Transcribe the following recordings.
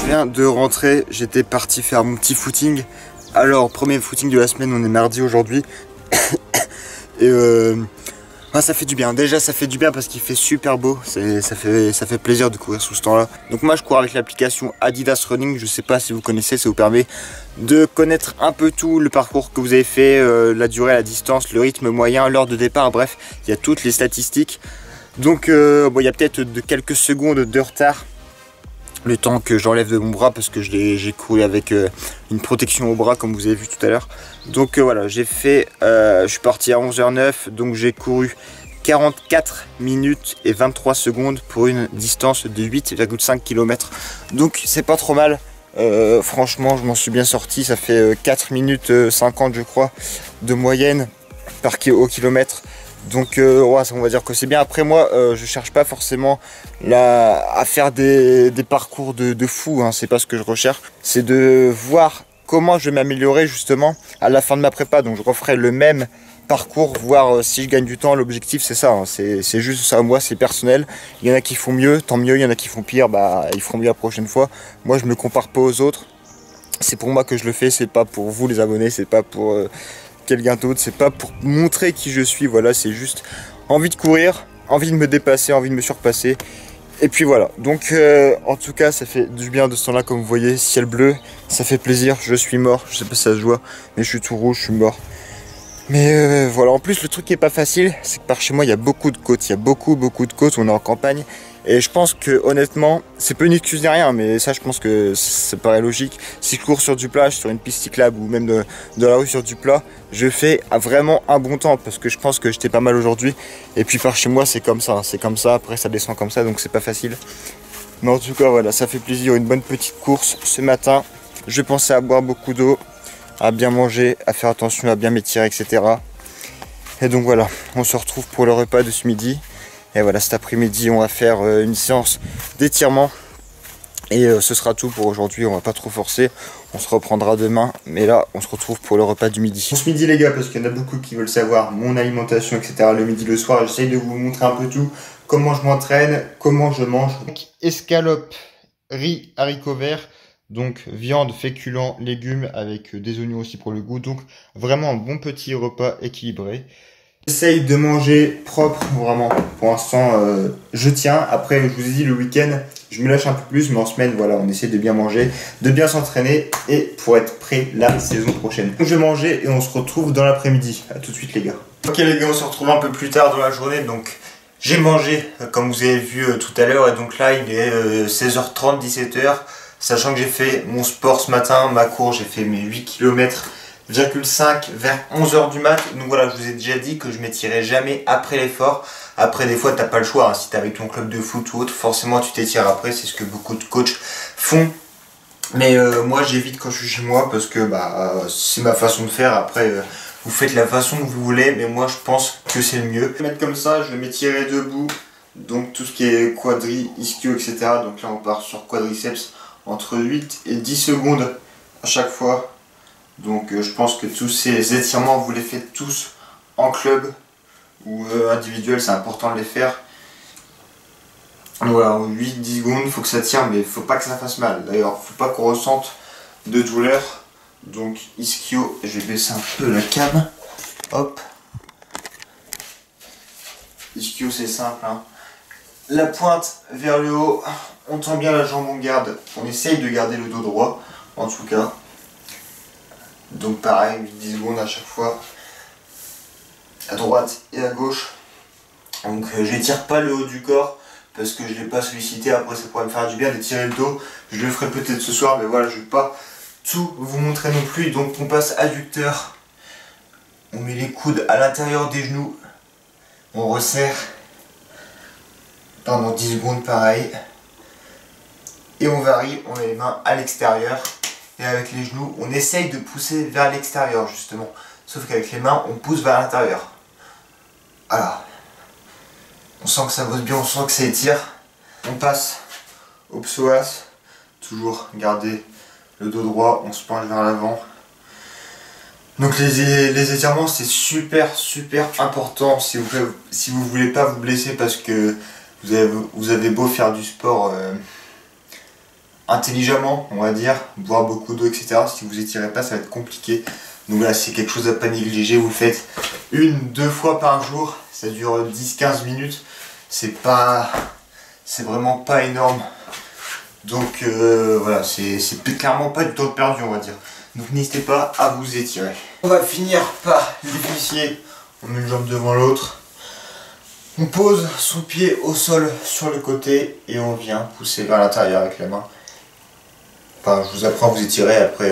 viens de rentrer, j'étais parti faire mon petit footing. Alors, premier footing de la semaine, on est mardi aujourd'hui. Et ça fait du bien. Déjà, ça fait du bien parce qu'il fait super beau. Ça fait plaisir de courir sous ce temps-là. Donc moi, je cours avec l'application Adidas Running. Je sais pas si vous connaissez, ça vous permet de connaître un peu tout, le parcours que vous avez fait, la durée, la distance, le rythme moyen, l'heure de départ. Bref, il y a toutes les statistiques. Donc, bon, il y a peut-être de quelques secondes de retard. Le temps que j'enlève de mon bras parce que j'ai couru avec une protection au bras comme vous avez vu tout à l'heure. Donc voilà, j'ai fait, je suis parti à 11h09, donc j'ai couru 44 minutes et 23 secondes pour une distance de 8,5 km. Donc c'est pas trop mal, franchement je m'en suis bien sorti, ça fait 4 minutes 50 je crois de moyenne au kilomètre. Donc ouais, on va dire que c'est bien. Après moi je cherche pas forcément à faire des parcours de fou, hein. C'est pas ce que je recherche, c'est de voir comment je vais m'améliorer justement à la fin de ma prépa. Donc je referai le même parcours, voir si je gagne du temps. L'objectif c'est ça, hein. C'est juste ça, moi c'est personnel. Il y en a qui font mieux, tant mieux. Il y en a qui font pire, bah ils feront mieux la prochaine fois. Moi je me compare pas aux autres, c'est pour moi que je le fais, c'est pas pour vous les abonnés, c'est pas pour quelqu'un d'autre, c'est pas pour montrer qui je suis, voilà, c'est juste envie de courir, envie de me dépasser, envie de me surpasser, et puis voilà. Donc en tout cas ça fait du bien de ce temps là, comme vous voyez, ciel bleu, ça fait plaisir. Je suis mort, je sais pas si ça se voit, mais je suis tout rouge, je suis mort. Mais voilà, en plus le truc qui est pas facile, c'est que par chez moi il y a beaucoup de côtes, il y a beaucoup de côtes, on est en campagne. Et je pense que honnêtement, c'est pas une excuse ni rien, mais ça je pense que ça paraît logique. Si je cours sur du plat, sur une piste cyclable ou même de la rue sur du plat, je fais vraiment un bon temps parce que je pense que j'étais pas mal aujourd'hui. Et puis par chez moi c'est comme ça, après ça descend comme ça, donc c'est pas facile. Mais en tout cas voilà, ça fait plaisir, une bonne petite course ce matin. Je pensais à boire beaucoup d'eau, à bien manger, à faire attention, à bien m'étirer, etc. Et donc voilà, on se retrouve pour le repas de ce midi. Et voilà, cet après-midi, on va faire une séance d'étirement. Et ce sera tout pour aujourd'hui, on va pas trop forcer. On se reprendra demain, mais là, on se retrouve pour le repas du midi. Pour ce midi, les gars, parce qu'il y en a beaucoup qui veulent savoir mon alimentation, etc. Le midi, le soir, j'essaye de vous montrer un peu tout. Comment je m'entraîne, comment je mange. Escalope, riz, haricots verts. Donc viande, féculents, légumes avec des oignons aussi pour le goût. Donc vraiment un bon petit repas équilibré. J'essaye de manger propre, vraiment. Pour l'instant, je tiens. Après, je vous ai dit, le week-end, je me lâche un peu plus. Mais en semaine, voilà, on essaie de bien manger, de bien s'entraîner. Et pour être prêt la saison prochaine. Donc, je vais manger et on se retrouve dans l'après-midi. A tout de suite, les gars. Ok, les gars, on se retrouve un peu plus tard dans la journée. Donc, j'ai mangé, comme vous avez vu tout à l'heure. Et donc là, il est 16h30, 17h. Sachant que j'ai fait mon sport ce matin, ma course, j'ai fait mes 8 km. 0,5 vers 11h du mat. Donc voilà, je vous ai déjà dit que je m'étirais jamais après l'effort. Après, des fois, t'as pas le choix, hein. Si t'es avec ton club de foot ou autre, forcément tu t'étires après. C'est ce que beaucoup de coachs font. Mais moi, j'évite quand je suis chez moi parce que c'est ma façon de faire. Après, vous faites la façon que vous voulez, mais moi, je pense que c'est le mieux. Je vais mettre comme ça, je vais m'étirer debout. Donc tout ce qui est quadri, ischio, etc. Donc là, on part sur quadriceps entre 8 et 10 secondes à chaque fois. Donc je pense que tous ces étirements, vous les faites tous en club ou individuel, c'est important de les faire. Voilà, 8-10 secondes, il faut que ça tire, mais il faut pas que ça fasse mal. D'ailleurs, faut pas qu'on ressente de douleur. Donc ischio, je vais baisser un peu la cam. Hop. Ischio, c'est simple, hein. La pointe vers le haut, on tend bien la jambe en garde. On essaye de garder le dos droit, en tout cas. Donc pareil, 10 secondes à chaque fois, à droite et à gauche. Donc j'étire pas le haut du corps parce que je l'ai pas sollicité. Après ça pourrait me faire du bien d'étirer le dos. Je le ferai peut-être ce soir, mais voilà, je vais pas tout vous montrer non plus. Donc on passe adducteur, on met les coudes à l'intérieur des genoux, on resserre pendant 10 secondes pareil. Et on varie, on met les mains à l'extérieur. Et avec les genoux, on essaye de pousser vers l'extérieur justement. Sauf qu'avec les mains, on pousse vers l'intérieur. Voilà. On sent que ça bosse bien, on sent que ça étire. On passe au psoas. Toujours garder le dos droit, on se penche vers l'avant. Donc les étirements, c'est super important si vous voulez pas vous blesser parce que vous avez beau faire du sport intelligemment, on va dire, boire beaucoup d'eau, etc. Si vous étirez pas, ça va être compliqué. Donc là, c'est quelque chose à pas négliger. Vous le faites 1-2 fois par jour. Ça dure 10-15 minutes. C'est vraiment pas énorme. Donc voilà, c'est clairement pas du temps perdu, on va dire. Donc n'hésitez pas à vous étirer. On va finir par les fessiers. On met une jambe devant l'autre. On pose son pied au sol sur le côté et on vient pousser vers l'intérieur avec la main. Enfin, je vous apprends à vous étirer. Après,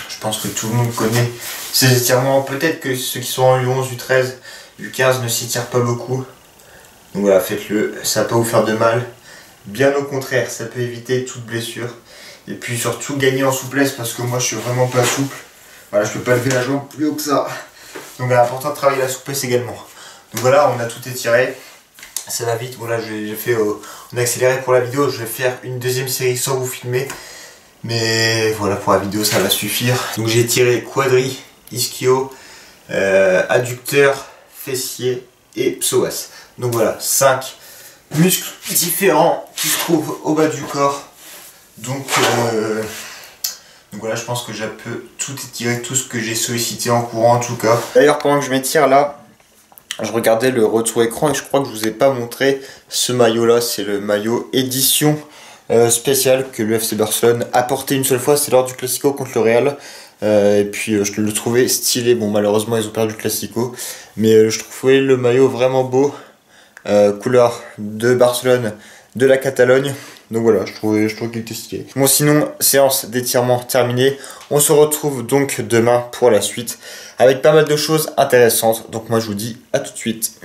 je pense que tout le monde connaît ces étirements. Peut-être que ceux qui sont en U11, U13, U15 ne s'étirent pas beaucoup. Donc voilà, faites-le. Ça va pas vous faire de mal. Bien au contraire, ça peut éviter toute blessure. Et puis surtout gagner en souplesse parce que moi je suis vraiment pas souple. Voilà, je peux pas lever la jambe plus haut que ça. Donc c'est important de travailler la souplesse également. Donc voilà, on a tout étiré. Ça va vite. Voilà, j'ai fait on a accéléré pour la vidéo. Je vais faire une deuxième série sans vous filmer. Mais voilà, pour la vidéo ça va suffire. Donc j'ai tiré quadri, ischio, adducteur, fessier et psoas. Donc voilà, 5 muscles différents qui se trouvent au bas du corps. Donc voilà, je pense que je peux tout étirer, tout ce que j'ai sollicité en courant en tout cas. D'ailleurs, pendant que je m'étire là, je regardais le retour écran et je crois que je vous ai pas montré ce maillot là. C'est le maillot édition spéciale que l'UFC Barcelone a porté une seule fois. C'est lors du Classico contre le Real. Et puis je le trouvais stylé. Bon, malheureusement ils ont perdu le Classico, mais je trouvais le maillot vraiment beau. Couleur de Barcelone, de la Catalogne. Donc voilà, je trouvais qu'il était stylé. Bon, sinon, séance d'étirement terminée. On se retrouve donc demain pour la suite avec pas mal de choses intéressantes. Donc moi je vous dis à tout de suite.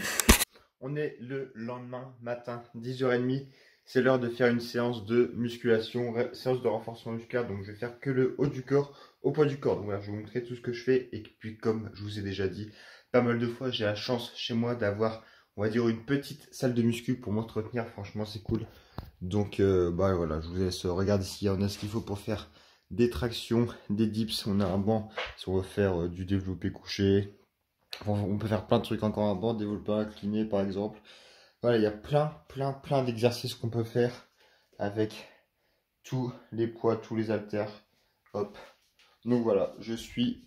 On est le lendemain matin, 10h30. C'est l'heure de faire une séance de musculation, séance de renforcement musculaire. Donc je vais faire que le haut du corps au poids du corps. Donc voilà, je vais vous montrer tout ce que je fais. Et puis comme je vous ai déjà dit pas mal de fois, j'ai la chance chez moi d'avoir, on va dire, une petite salle de muscu pour m'entretenir. Franchement, c'est cool. Donc, bah voilà, je vous laisse regarder ici. On a ce qu'il faut pour faire des tractions, des dips. On a un banc si on veut faire du développé couché. On peut faire plein de trucs encore, un banc développé incliné par exemple. Voilà, il y a plein d'exercices qu'on peut faire avec tous les poids, tous les haltères. Hop. Donc voilà, je suis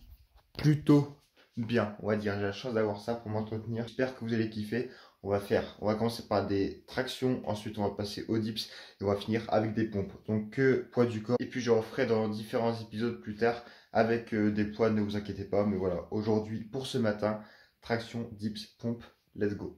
plutôt bien, on va dire. J'ai la chance d'avoir ça pour m'entretenir. J'espère que vous allez kiffer. On va commencer par des tractions, ensuite on va passer aux dips et on va finir avec des pompes. Donc que poids du corps. Et puis je referai dans différents épisodes plus tard avec des poids, ne vous inquiétez pas. Mais voilà, aujourd'hui pour ce matin, traction, dips, pompes, let's go.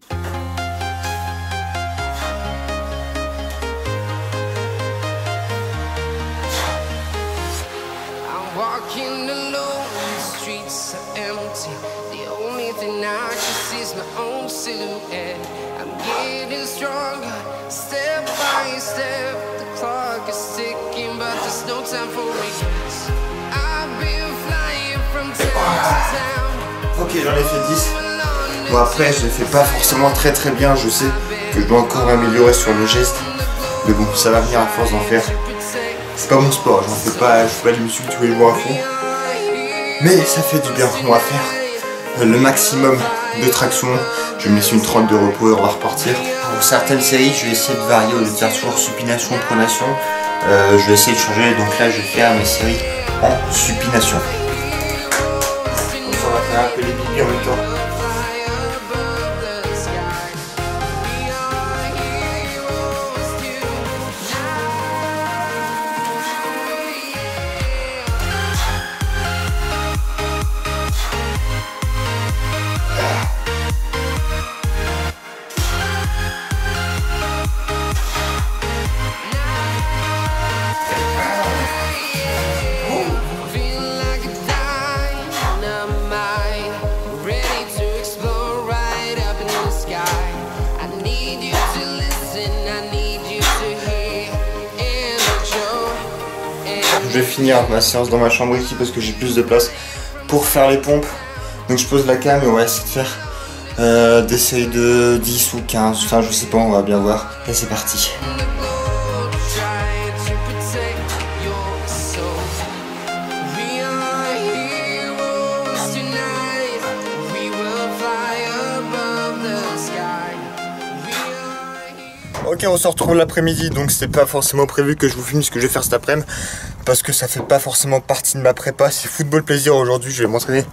I can see my own silhouette. I'm getting stronger, step by step. The clock is ticking, but there's no time for regrets. I've been flying from town to town. Ok, j'en ai fait 10. Bon, après, je ne fais pas forcément très bien. Je sais que je dois encore m'améliorer sur le geste. Mais bon, ça va venir à force d'en faire. C'est pas mon sport, je fais pas les muscles tous les jours à fond. Mais ça fait du bien. On va faire le maximum de traction. Je vais me laisser une 30 de repos et on va repartir. Pour certaines séries, je vais essayer de varier au lieu de faire toujours supination, pronation. Je vais essayer de changer. Donc là, je vais faire mes séries en supination. Comme ça, on va faire un peu les pipis en même temps. Je vais finir ma séance dans ma chambre ici parce que j'ai plus de place pour faire les pompes. Donc je pose la cam et on va essayer de faire des séries de 10 ou 15. Enfin je sais pas, on va bien voir. Et c'est parti. Ok, on se retrouve l'après-midi, donc c'est pas forcément prévu que je vous filme ce que je vais faire cet après-midi parce que ça fait pas forcément partie de ma prépa. C'est football plaisir aujourd'hui, je vais m'entraîner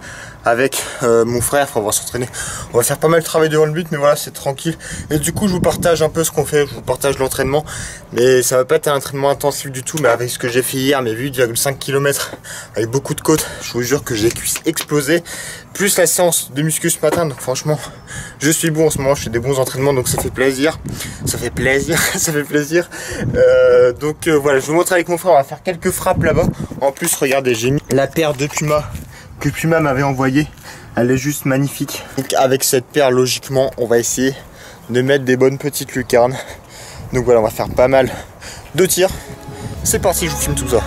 avec mon frère, enfin, on va s'entraîner, on va faire pas mal de travail devant le but, mais voilà, c'est tranquille. Et du coup je vous partage un peu ce qu'on fait, je vous partage l'entraînement, mais ça va pas être un entraînement intensif du tout, mais avec ce que j'ai fait hier, mes 8,5 km avec beaucoup de côtes, je vous jure que j'ai les cuisses explosées, plus la séance de muscu ce matin, donc franchement je suis bon en ce moment, je fais des bons entraînements, donc ça fait plaisir, ça fait plaisir. Voilà, je vous montre avec mon frère, on va faire quelques frappes là-bas. En plus regardez, j'ai mis la paire de Puma que Puma m'avait envoyé, elle est juste magnifique. Donc avec cette paire, logiquement on va essayer de mettre des bonnes petites lucarnes. Donc voilà, on va faire pas mal de tirs. C'est parti, je vous filme tout ça.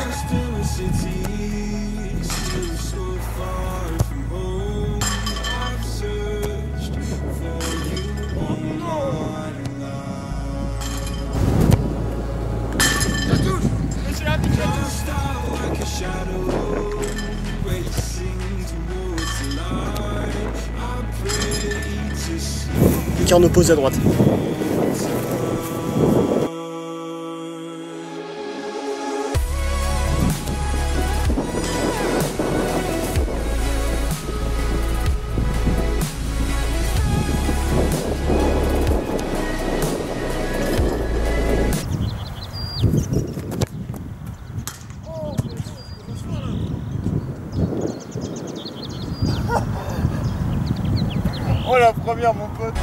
Lucarne opposée à droite. Oh la première mon pote.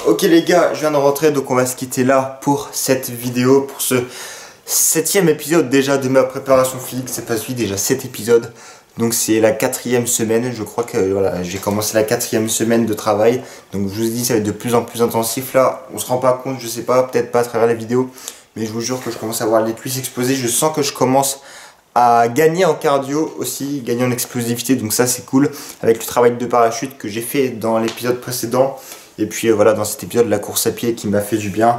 Ok les gars, je viens de rentrer, donc on va se quitter là pour cette vidéo, pour ce 7e épisode déjà de ma préparation physique. Ça passe vite, déjà 7 épisodes, donc c'est la 4e semaine. Je crois que voilà, j'ai commencé la 4e semaine de travail, donc je vous ai dit ça va être de plus en plus intensif. Là on se rend pas compte, je sais pas, peut-être pas à travers la vidéo, mais je vous jure que je commence à avoir les cuisses explosées. Je sens que je commence à gagner en cardio aussi, gagner en explosivité, donc ça c'est cool, avec le travail de parachute que j'ai fait dans l'épisode précédent. Et puis voilà, dans cet épisode, la course à pied qui m'a fait du bien,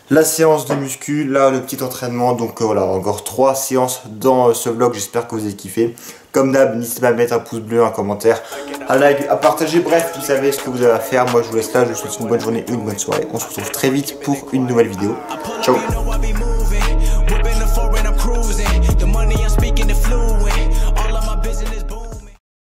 la séance de muscu, là le petit entraînement. Donc voilà, encore 3 séances dans ce vlog, j'espère que vous avez kiffé. Comme d'hab, n'hésitez pas à mettre un pouce bleu, un commentaire, un like, à partager, bref, vous savez ce que vous avez à faire. Moi je vous laisse là, je vous souhaite une bonne journée, une bonne soirée. On se retrouve très vite pour une nouvelle vidéo. Ciao.